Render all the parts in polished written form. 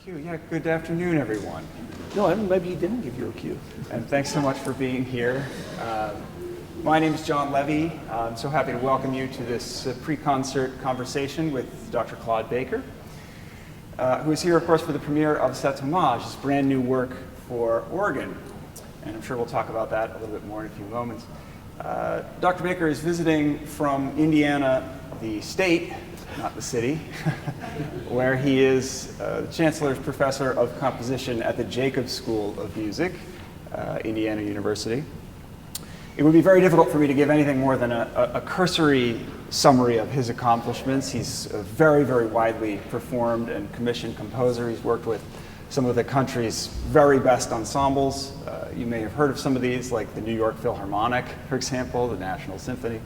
cue. Yeah, good afternoon, everyone. No, maybe he didn't give you a cue. And thanks so much for being here. My name is John Levey. I'm so happy to welcome you to this pre-concert conversation with Dr. Claude Baker, who is here, of course, for the premiere of Sept Hommages, his brand new work for organ. And I'm sure we'll talk about that a little bit more in a few moments. Dr. Baker is visiting from Indiana, the state, not the city, where he is the Chancellor's Professor of Composition at the Jacobs School of Music, Indiana University. It would be very difficult for me to give anything more than a cursory summary of his accomplishments. He's a very, very widely performed and commissioned composer. He's worked with some of the country's very best ensembles. You may have heard of some of these, like the New York Philharmonic, for example, the National Symphony.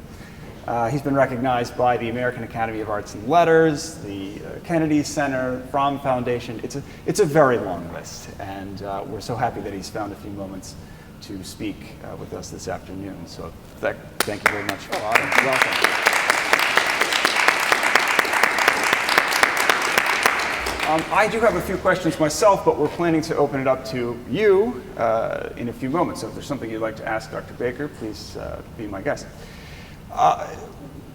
He's been recognized by the American Academy of Arts and Letters, the Kennedy Center, Fromm Foundation. It's a very long list, and we're so happy that he's found a few moments to speak with us this afternoon. So thank you very much, Claude, and welcome. I do have a few questions myself, but we're planning to open it up to you in a few moments. So if there's something you'd like to ask Dr. Baker, please be my guest.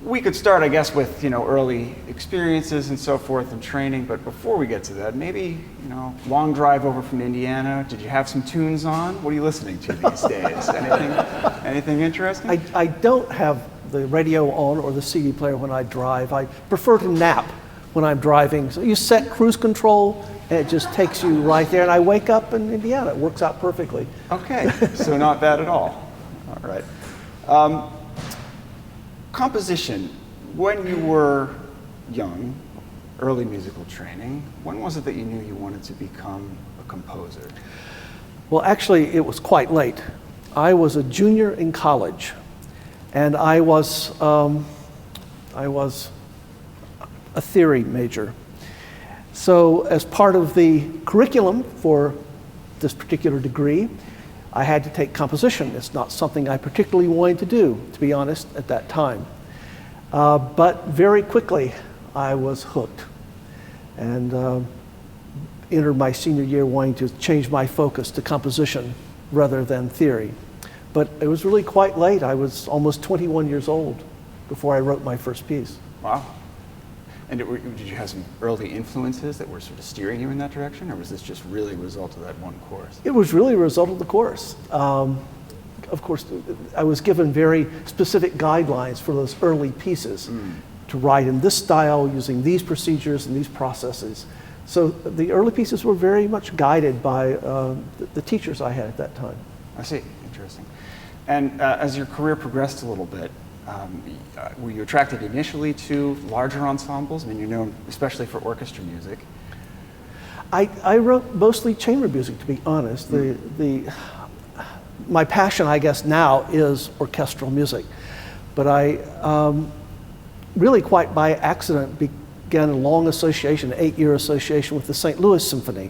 We could start, I guess, with early experiences and so forth and training. But before we get to that, maybe long drive over from Indiana. Did you have some tunes on? What are you listening to these days? Anything interesting? I don't have the radio on or the CD player when I drive. I prefer to nap when I'm driving. So you set cruise control, and it just takes you right there. And I wake up in Indiana. It works out perfectly. Okay, so not bad at all. All right. Composition, when you were young, early musical training, when was it that you knew you wanted to become a composer? Well, actually, it was quite late. I was a junior in college, and I was a theory major. So as part of the curriculum for this particular degree, I had to take composition. It's not something I particularly wanted to do, to be honest, at that time. But very quickly, I was hooked and entered my senior year wanting to change my focus to composition rather than theory. But it was really quite late. I was almost 21 years old before I wrote my first piece. Wow. And did you have some early influences that were sort of steering you in that direction, or was this just really a result of that one course? It was really a result of the course. Of course, I was given very specific guidelines for those early pieces to write in this style, using these procedures and these processes. So the early pieces were very much guided by the teachers I had at that time. I see. Interesting. And as your career progressed a little bit, were you attracted initially to larger ensembles? I mean, you're known especially for orchestra music. I wrote mostly chamber music, to be honest. My passion, I guess, now is orchestral music. But I really quite by accident began a long association, an 8-year association with the St. Louis Symphony.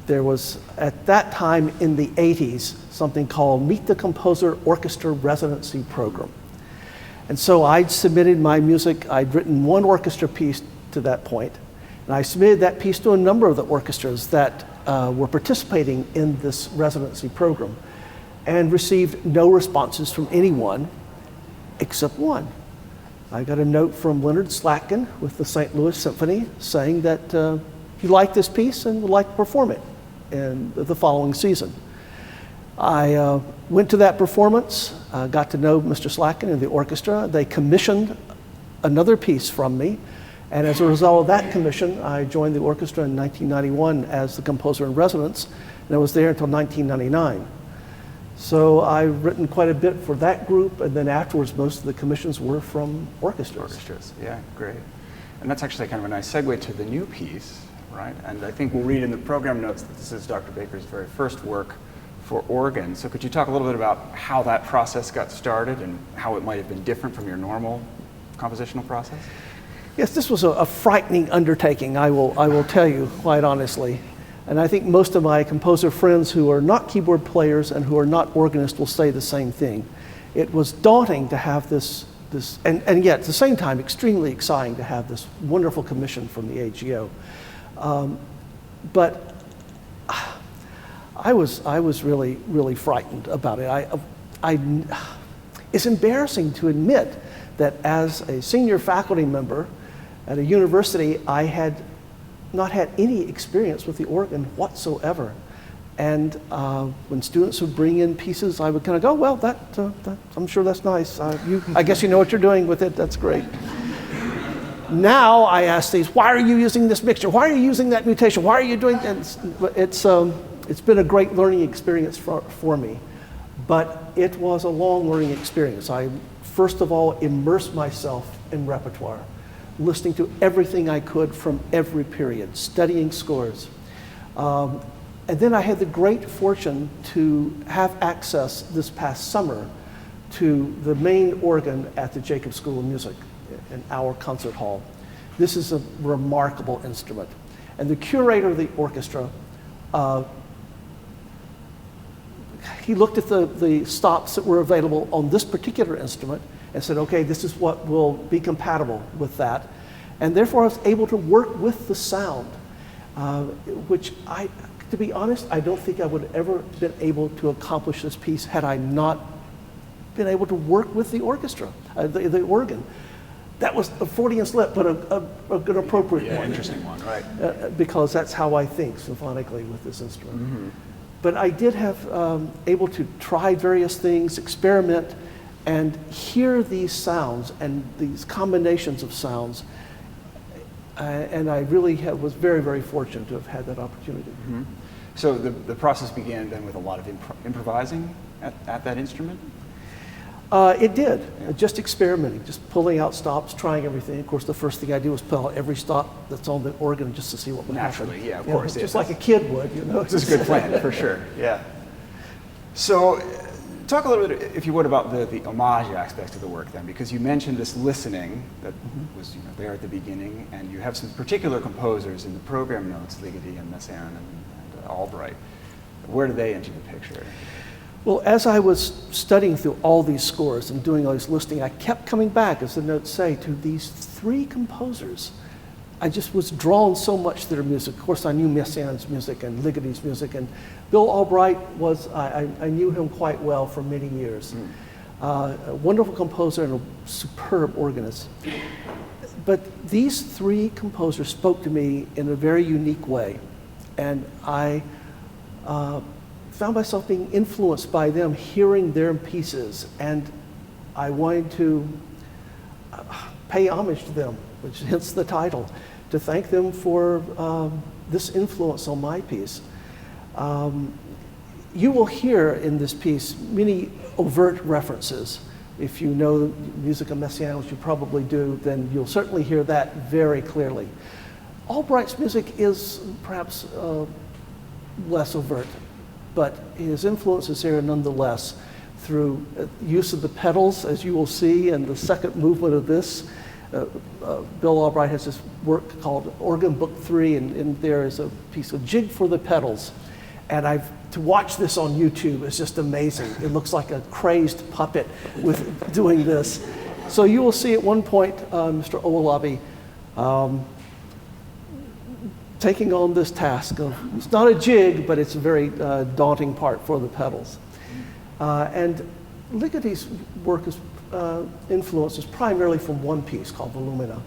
There was, at that time in the 80s, something called Meet the Composer Orchestra Residency Program. And so I'd submitted my music. I'd written one orchestra piece to that point, and I submitted that piece to a number of the orchestras that were participating in this residency program, and received no responses from anyone except one. I got a note from Leonard Slatkin with the St. Louis Symphony saying that he liked this piece and would like to perform it in the following season. I went to that performance, got to know Mr. Slatkin and the orchestra. They commissioned another piece from me, and as a result of that commission, I joined the orchestra in 1991 as the composer in residence, and I was there until 1999. So I've written quite a bit for that group, and then afterwards, most of the commissions were from orchestras. Yeah, great. And that's actually kind of a nice segue to the new piece, right? And I think we'll read in the program notes that this is Dr. Baker's very first work for organ. So could you talk a little bit about how that process got started and how it might have been different from your normal compositional process? Yes, this was a frightening undertaking, I will tell you quite honestly. And I think most of my composer friends who are not keyboard players and who are not organists will say the same thing. It was daunting to have this and yet at the same time extremely exciting to have this wonderful commission from the AGO. But I was really frightened about it. It's embarrassing to admit that as a senior faculty member at a university, I had not had any experience with the organ whatsoever. And when students would bring in pieces, I would kind of go, well, I'm sure that's nice. I guess you know what you're doing with it. That's great. Now I ask these, why are you using this mixture? Why are you using that mutation? Why are you doing that? It's been a great learning experience for me. But it was a long learning experience. I, first of all, immersed myself in repertoire, listening to everything I could from every period, studying scores. And then I had the great fortune to have access this past summer to the main organ at the Jacobs School of Music in our concert hall. This is a remarkable instrument. And the curator of the orchestra, he looked at the stops that were available on this particular instrument and said, okay, this is what will be compatible with that. And therefore I was able to work with the sound, which to be honest, I don't think I would have ever been able to accomplish this piece had I not been able to work with the orchestra, the organ. That was a Freudian slip, but an appropriate one. Interesting one, right. Because that's how I think symphonically with this instrument. Mm-hmm. But I did have able to try various things, experiment, and hear these sounds and these combinations of sounds. And I really was very, very fortunate to have had that opportunity. Mm-hmm. So the process began then with a lot of improvising at that instrument? It did, just experimenting, just pulling out stops, trying everything. Of course, the first thing I do was pull out every stop that's on the organ just to see what would happen. Naturally, yeah, of course. Just like a kid would, you know. It's a good plan, for sure, yeah. So talk a little bit, if you would, about the homage aspect of the work then, because you mentioned this listening that was there at the beginning, and you have some particular composers in the program notes, Ligeti and Messiaen and Albright. Where do they enter the picture? Well, as I was studying through all these scores and doing all this listening, I kept coming back, as the notes say, to these three composers. I just was drawn so much to their music. Of course, I knew Messiaen's music and Ligeti's music, and Bill Albright I knew him quite well for many years. A wonderful composer and a superb organist. But these three composers spoke to me in a very unique way, and I found myself being influenced by them, hearing their pieces, and I wanted to pay homage to them, which hence the title, to thank them for this influence on my piece. You will hear in this piece many overt references. If you know the music of Messiaen, which you probably do, then you'll certainly hear that very clearly. Albright's music is perhaps less overt, but his influence is there nonetheless through use of the pedals, as you will see in the second movement of this. Bill Albright has this work called Organ Book 3, and there is a piece of Jig for the Pedals. And to watch this on YouTube is just amazing. It looks like a crazed puppet with doing this. So you will see at one point Mr. Olabi taking on this task of, it's not a jig, but it's a very daunting part for the pedals. And Ligeti's work is influence is primarily from one piece called Volumina,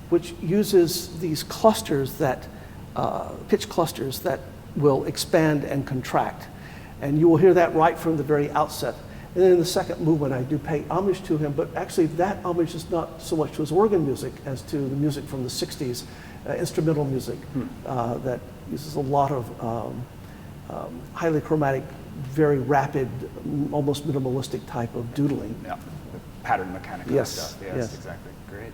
which uses these clusters that, pitch clusters that will expand and contract. And you will hear that right from the very outset. And then in the second movement, I do pay homage to him, but actually that homage is not so much to his organ music as to the music from the 60s, instrumental music that uses a lot of highly chromatic, very rapid, almost minimalistic type of doodling. Yeah, the pattern mechanical stuff. Yes, exactly. Great.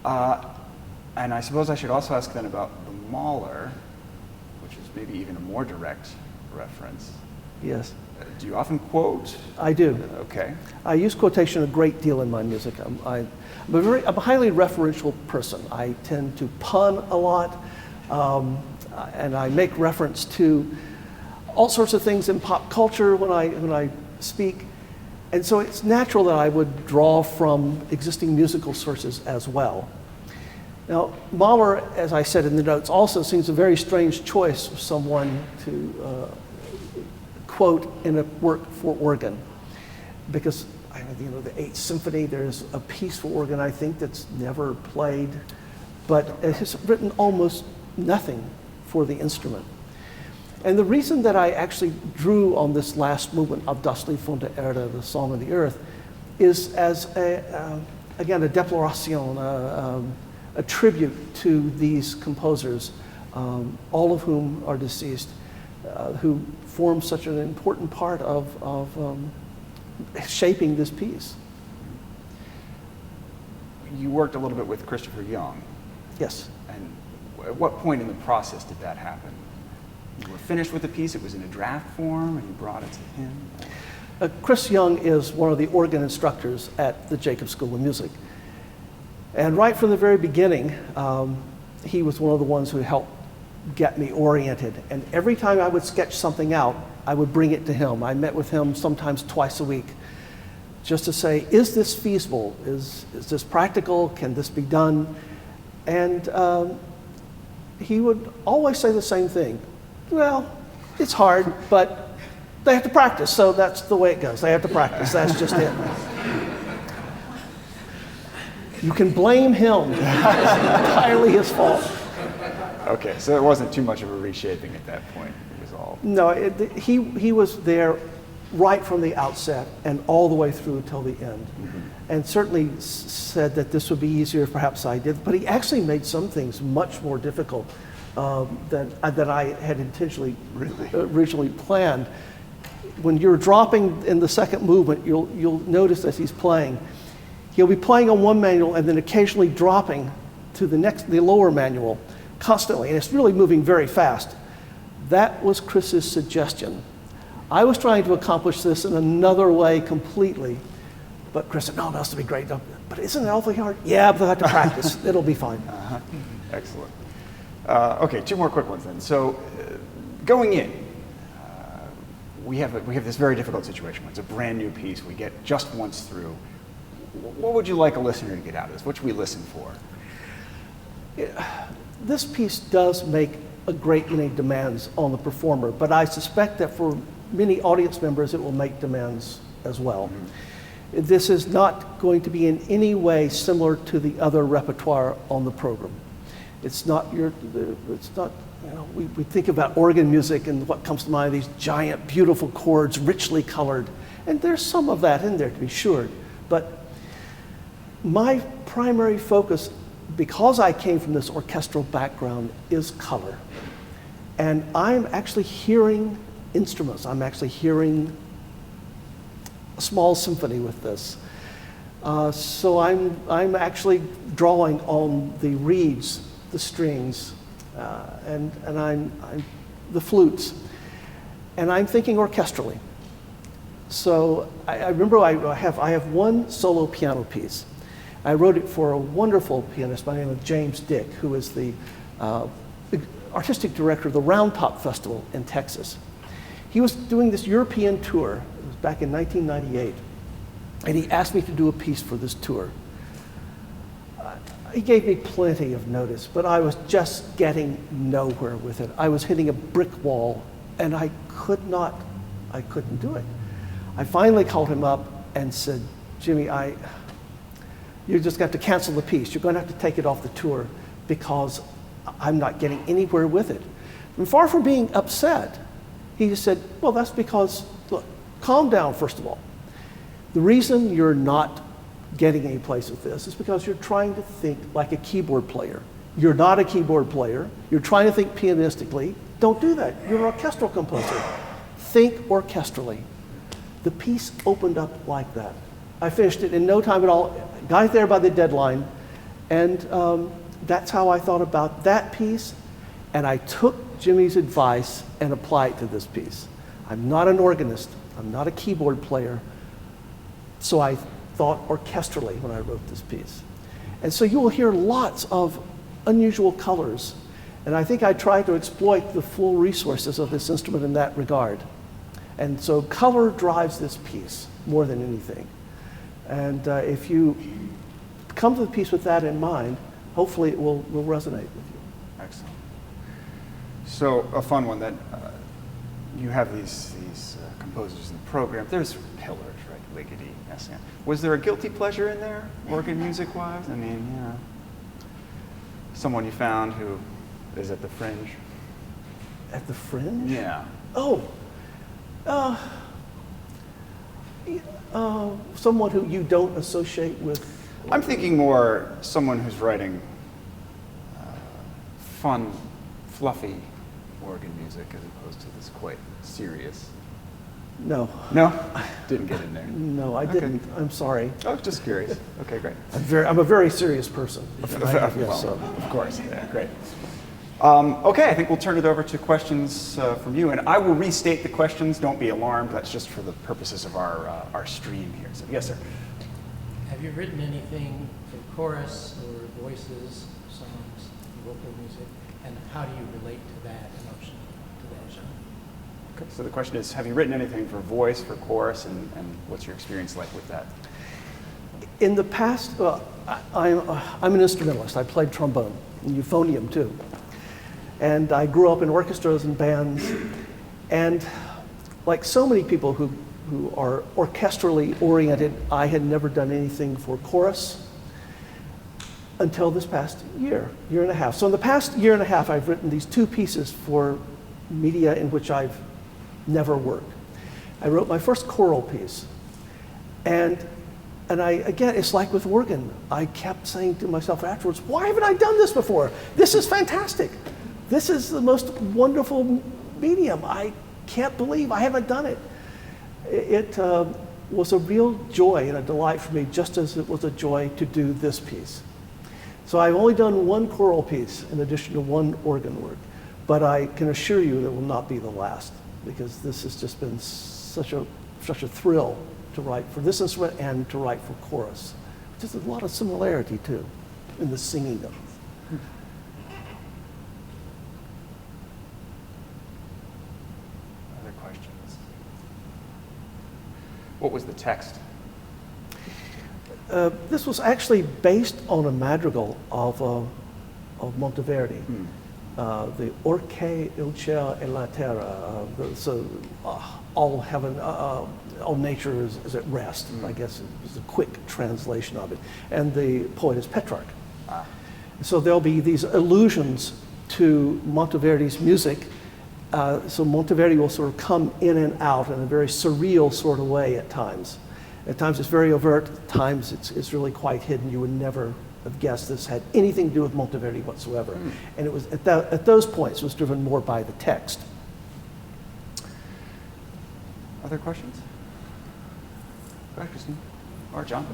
And I suppose I should also ask then about the Mahler, which is maybe even a more direct reference. Yes. Do you often quote? I do. Okay. I use quotation a great deal in my music. I'm a highly referential person. I tend to pun a lot, and I make reference to all sorts of things in pop culture when I speak. And so it's natural that I would draw from existing musical sources as well. Now, Mahler, as I said in the notes, also seems a very strange choice of someone to quote in a work for organ, because the Eighth Symphony, there's a piece for organ, I think, that's never played, but it has written almost nothing for the instrument. And the reason that I actually drew on this last movement of Das Lied von der Erde, the Song of the Earth, is as again, a deploration, a tribute to these composers, all of whom are deceased, who form such an important part of shaping this piece. You worked a little bit with Christopher Young. Yes. And at what point in the process did that happen? You were finished with the piece, it was in a draft form, and you brought it to him? Chris Young is one of the organ instructors at the Jacobs School of Music. And right from the very beginning, he was one of the ones who helped get me oriented. And every time I would sketch something out, I would bring it to him. I met with him sometimes twice a week, just to say, is this feasible? Is this practical? Can this be done? And he would always say the same thing. Well, it's hard, but they have to practice, so that's the way it goes. They have to practice, that's just it. You can blame him. It's entirely his fault. Okay, so it wasn't too much of a reshaping at that point. It was all... No, he was there right from the outset and all the way through till the end. Mm-hmm. And certainly said that this would be easier if perhaps I did, but he actually made some things much more difficult than I had intentionally originally planned. When you're dropping in the second movement, you'll notice as he's playing, he'll be playing on one manual and then occasionally dropping to the lower manual constantly, and it's really moving very fast. That was Chris's suggestion. I was trying to accomplish this in another way completely, but Chris said, no, that has to be great. But isn't it awfully hard? Yeah, but I have to practice. It'll be fine. Uh-huh. Excellent. Okay, two more quick ones then. So going in, we have this very difficult situation. It's a brand new piece. We get just once through. What would you like a listener to get out of this? What should we listen for? This piece does make a great many demands on the performer, but I suspect that for many audience members it will make demands as well. Mm-hmm. This is not going to be in any way similar to the other repertoire on the program. It's not, we think about organ music and what comes to mind, these giant, beautiful chords, richly colored, and there's some of that in there to be sure, but my primary focus, because I came from this orchestral background, is color. And I'm actually hearing instruments. I'm actually hearing a small symphony with this. So I'm actually drawing on the reeds, the strings, and I'm the flutes. And I'm thinking orchestrally. So I remember I have one solo piano piece. I wrote it for a wonderful pianist by the name of James Dick, who is the artistic director of the Round Top Festival in Texas. He was doing this European tour. It was back in 1998. And he asked me to do a piece for this tour. He gave me plenty of notice, but I was just getting nowhere with it. I was hitting a brick wall, and I couldn't do it. I finally called him up and said, Jimmy, you just got to cancel the piece. You're going to have to take it off the tour because I'm not getting anywhere with it. And far from being upset, he just said, well, that's because, look, calm down, first of all. The reason you're not getting any place with this is because you're trying to think like a keyboard player. You're not a keyboard player. You're trying to think pianistically. Don't do that. You're an orchestral composer. Think orchestrally. The piece opened up like that. I finished it in no time at all. Got there by the deadline, and that's how I thought about that piece, and I took Jimmy's advice and applied it to this piece. I'm not an organist. I'm not a keyboard player, so I thought orchestrally when I wrote this piece. And so you will hear lots of unusual colors, and I think I tried to exploit the full resources of this instrument in that regard. And so color drives this piece more than anything. And if you come to the piece with that in mind, hopefully it will resonate with you. Excellent. So a fun one that you have these composers in the program. There's pillars, right? Ligeti, Messiaen. Was there a guilty pleasure in there, organ music-wise? I mean, you know, someone you found who is at the fringe? At the fringe? Yeah. Oh, someone who you don't associate with. I'm thinking more someone who's writing fun, fluffy organ music as opposed to this quite serious. No. No? Didn't get in there. No, I didn't. I'm sorry. Oh, just curious. Okay, great. I'm a very serious person. Well, of course. Yeah, great. Okay, I think we'll turn it over to questions from you, and I will restate the questions. Don't be alarmed. That's just for the purposes of our stream here. So, yes, sir. Have you written anything for chorus or voices, songs, vocal music, and how do you relate to that emotion, to that genre? Okay, so the question is, have you written anything for voice, for chorus, and what's your experience like with that? In the past, well, I'm an instrumentalist. I played trombone and euphonium too. And I grew up in orchestras and bands. And like so many people who are orchestrally oriented, I had never done anything for chorus until this past year and a half. So in the past year and a half, I've written these two pieces for media in which I've never worked. I wrote my first choral piece. And again, it's like with organ. I kept saying to myself afterwards, why haven't I done this before? This is fantastic. This is the most wonderful medium. I can't believe I haven't done it. It was a real joy and a delight for me, just as it was a joy to do this piece. So I've only done one choral piece in addition to one organ work, but I can assure you that will not be the last, because this has just been such a thrill to write for this instrument and to write for chorus. Just a lot of similarity too in the singing of it. Other questions? What was the text? This was actually based on a madrigal of Monteverdi, the Orche il cielo e la terra. All heaven, all nature is at rest. I guess is a quick translation of it. And the poet is Petrarch. So there'll be these allusions to Monteverdi's music. So Monteverdi will sort of come in and out in a very surreal sort of way at times. At times it's very overt, at times it's really quite hidden. You would never have guessed this had anything to do with Monteverdi whatsoever. And it was at those points it was driven more by the text. Other questions? Go ahead, Christine. Or John.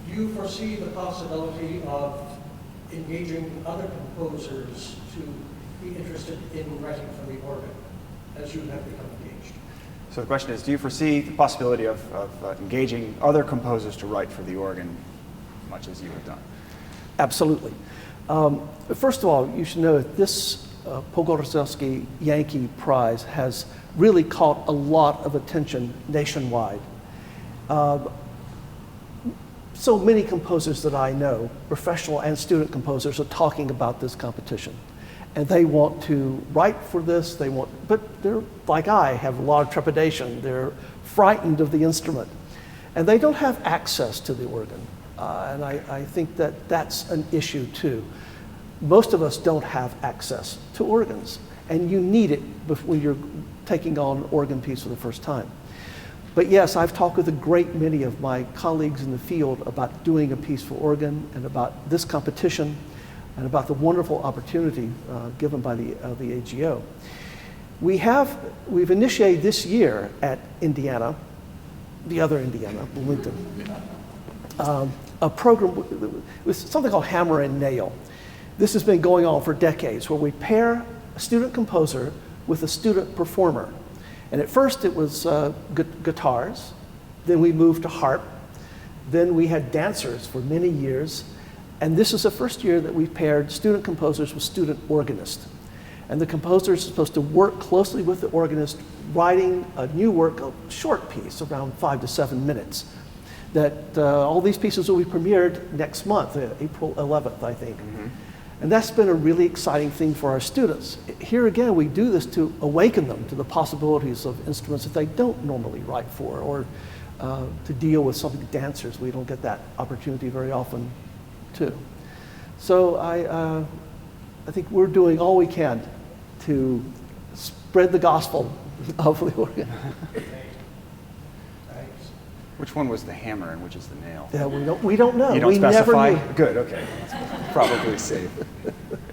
Do you foresee the possibility of engaging other composers to be interested in writing for the organ as you have become engaged? So the question is, do you foresee the possibility of engaging other composers to write for the organ, much as you have done? Absolutely. First of all, you should know that this Pogorzelski Yankee Prize has really caught a lot of attention nationwide. So many composers that I know, professional and student composers, are talking about this competition. And they want to write for this, but they're, like I, have a lot of trepidation. They're frightened of the instrument. And they don't have access to the organ. And I think that that's an issue too. Most of us don't have access to organs, and you need it when you're taking on an organ piece for the first time. But yes, I've talked with a great many of my colleagues in the field about doing a piece for organ and about this competition and about the wonderful opportunity given by the AGO. We've initiated this year at Indiana, the other Indiana, Bloomington, a program with something called Hammer and Nail. This has been going on for decades, where we pair a student composer with a student performer. And at first it was guitars, then we moved to harp, then we had dancers for many years, and this is the first year that we've paired student composers with student organists. And the composer is supposed to work closely with the organist, writing a new work, a short piece, around 5 to 7 minutes. that all these pieces will be premiered next month, April 11th, I think. And that's been a really exciting thing for our students. Here again, we do this to awaken them to the possibilities of instruments that they don't normally write for, or to deal with some dancers. We don't get that opportunity very often, too. So I think we're doing all we can to spread the gospel of the organ. Which one was the hammer and which is the nail? Yeah, we don't know. You don't we specify? Never knew. Good, okay. That's probably safe.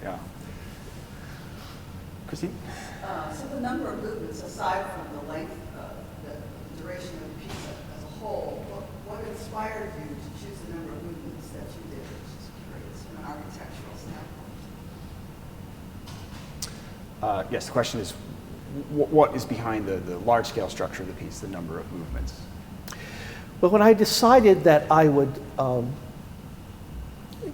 Yeah. Christine? So the number of movements, aside from the length of the duration of the piece as a whole, what inspired you to choose the number of movements that you did? Just curious from an architectural standpoint. Yes, the question is, what is behind the large-scale structure of the piece, the number of movements? But when I decided that I would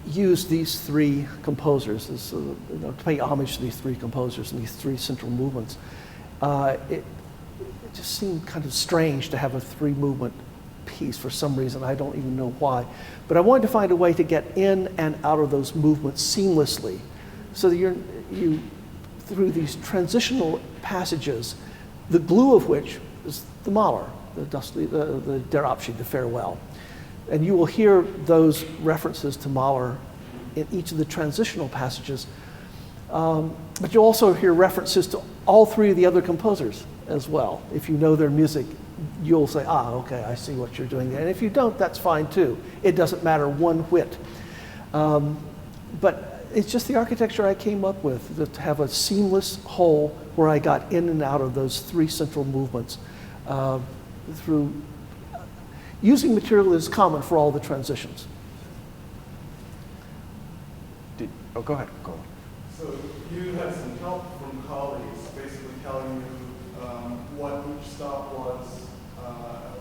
use these three composers, to pay homage to these three composers and these three central movements, it just seemed kind of strange to have a three-movement piece for some reason. I don't even know why. But I wanted to find a way to get in and out of those movements seamlessly, so that you through these transitional passages, the glue of which is the Mahler, the Der Abschied, the farewell. And you will hear those references to Mahler in each of the transitional passages. But you'll also hear references to all three of the other composers as well. If you know their music, you'll say, okay, I see what you're doing there. And if you don't, that's fine too. It doesn't matter one whit. But it's just the architecture I came up with, to have a seamless whole where I got in and out of those three central movements through using material that is common for all the transitions. Go ahead. Go on. So you had some help from colleagues basically telling you what each stop was,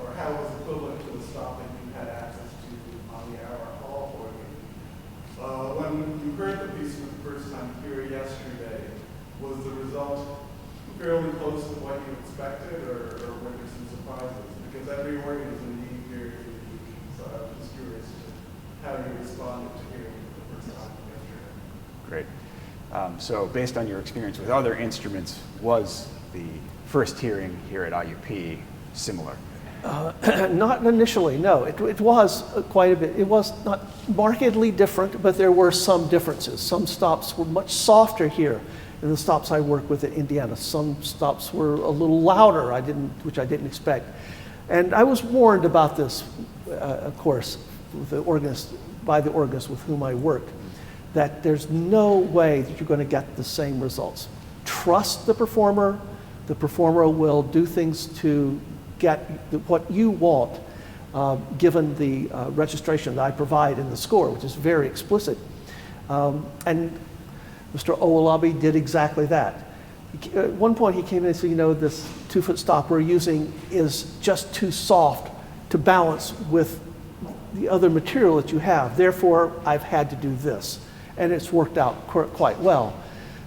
or how it was equivalent to the stop that you had access to on the hour hall organ. When you heard the piece for the first time here yesterday, was the result fairly close to what you expected, or were there some surprises? Because every organ is indeed very unique. So I was just curious how you responded to hearing it the first time yesterday. Great. So based on your experience with other instruments, was the first hearing here at IUP similar? Not initially, no. It was quite a bit. It was not markedly different, but there were some differences. Some stops were much softer here than the stops I work with at Indiana. Some stops were a little louder, which I didn't expect. And I was warned about this, of course, by the organist with whom I worked, that there's no way that you're going to get the same results. Trust the performer. The performer will do things to get what you want, given the registration that I provide in the score, which is very explicit. And Mr. Owolabi did exactly that. At one point he came in and said, this 2-foot stop we're using is just too soft to balance with the other material that you have. Therefore, I've had to do this. And it's worked out quite well.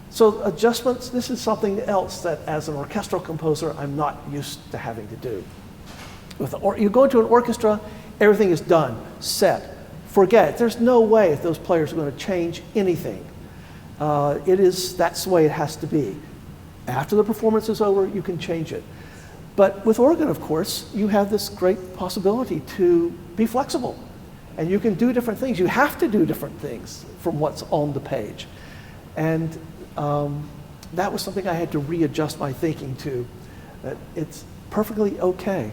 So adjustments, this is something else that as an orchestral composer, I'm not used to having to do. You go into an orchestra, everything is done, set, forget it. There's no way if those players are going to change anything. That's the way it has to be. After the performance is over, you can change it. But with organ, of course, you have this great possibility to be flexible. And you can do different things. You have to do different things from what's on the page. And that was something I had to readjust my thinking to. That it's perfectly okay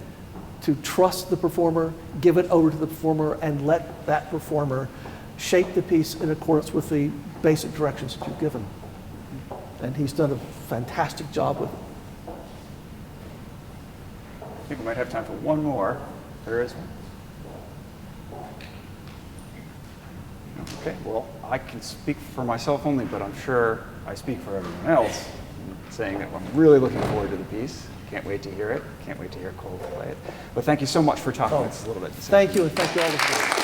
to trust the performer, give it over to the performer, and let that performer shape the piece in accordance with the basic directions that you've given. And he's done a fantastic job with it. I think we might have time for one more. There is one. Okay, well, I can speak for myself only, but I'm sure I speak for everyone else, saying that I'm really looking forward to the piece. Can't wait to hear it. Can't wait to hear Cole play it. But thank you so much for talking with us a little bit. Thank you, and thank you all.